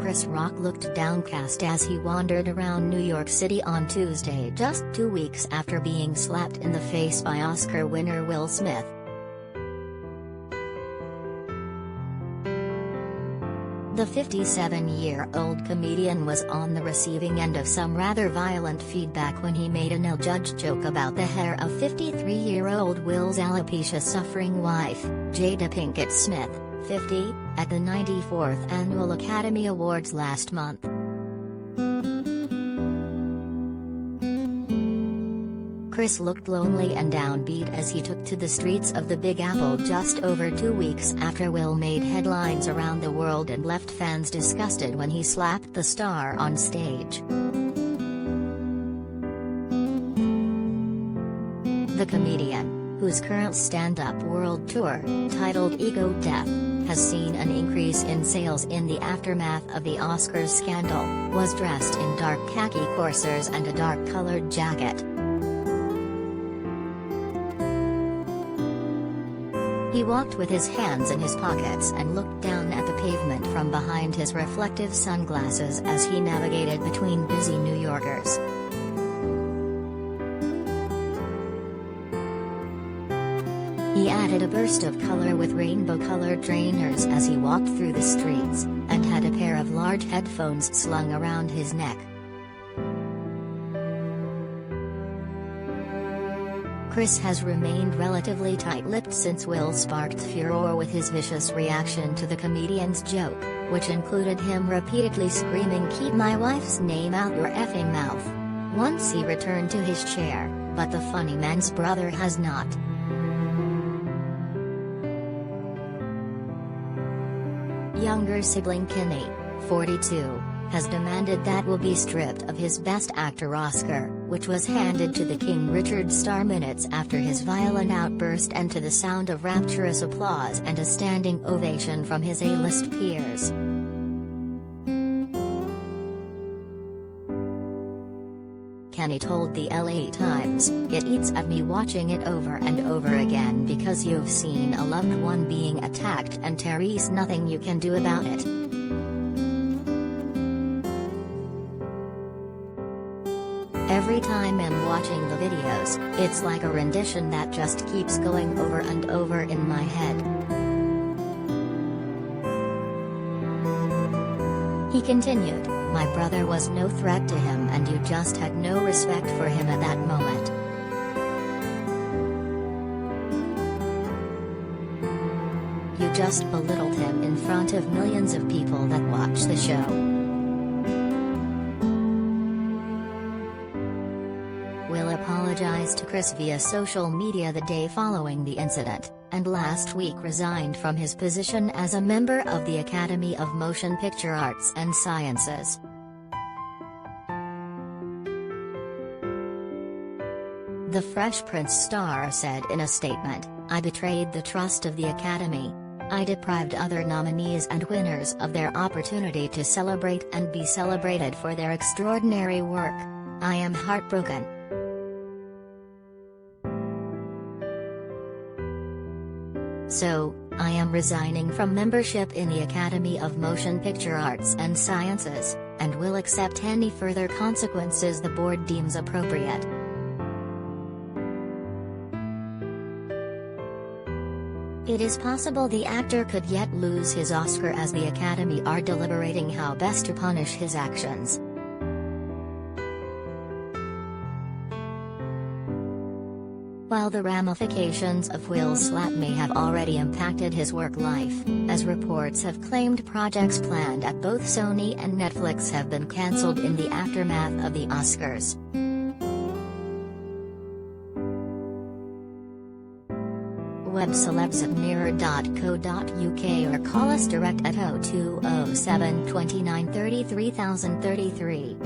Chris Rock looked downcast as he wandered around New York City on Tuesday, just 2 weeks after being slapped in the face by Oscar winner Will Smith. The 57-year-old comedian was on the receiving end of some rather violent feedback when he made an ill-judged joke about the hair of 53-year-old Will's alopecia-suffering wife, Jada Pinkett-Smith, 50, at the 94th Annual Academy Awards last month. Chris looked lonely and downbeat as he took to the streets of the Big Apple just over 2 weeks after Will made headlines around the world and left fans disgusted when he slapped the star on stage. The comedian, whose current stand-up world tour, titled Ego Death, has seen an increase in sales in the aftermath of the Oscars scandal, was dressed in dark khaki corsairs and a dark-colored jacket. He walked with his hands in his pockets and looked down at the pavement from behind his reflective sunglasses as he navigated between busy New Yorkers. He added a burst of color with rainbow-colored trainers as he walked through the streets, and had a pair of large headphones slung around his neck. Chris has remained relatively tight-lipped since Will sparked furore with his vicious reaction to the comedian's joke, which included him repeatedly screaming "Keep my wife's name out your effing mouth" once he returned to his chair, but the funny man's brother has not. Younger sibling Kinney, 42, has demanded that Will be stripped of his Best Actor Oscar, which was handed to the King Richard star minutes after his violent outburst and to the sound of rapturous applause and a standing ovation from his A-list peers. Kenny told the LA Times, "It eats at me watching it over and over again because you've seen a loved one being attacked and there's nothing you can do about it. Every time I'm watching the videos, it's like a rendition that just keeps going over and over in my head." He continued, "My brother was no threat to him and you just had no respect for him at that moment. You just belittled him in front of millions of people that watch the show." Will apologized to Chris via social media the day following the incident, and last week resigned from his position as a member of the Academy of Motion Picture Arts and Sciences. The Fresh Prince star said in a statement, "I betrayed the trust of the Academy. I deprived other nominees and winners of their opportunity to celebrate and be celebrated for their extraordinary work. I am heartbroken. So, I am resigning from membership in the Academy of Motion Picture Arts and Sciences, and will accept any further consequences the board deems appropriate." It is possible the actor could yet lose his Oscar as the Academy are deliberating how best to punish his actions. While the ramifications of Will's slap may have already impacted his work life, as reports have claimed projects planned at both Sony and Netflix have been cancelled in the aftermath of the Oscars. Web celebs at mirror.co.uk or call us direct at 0207 29 33 033.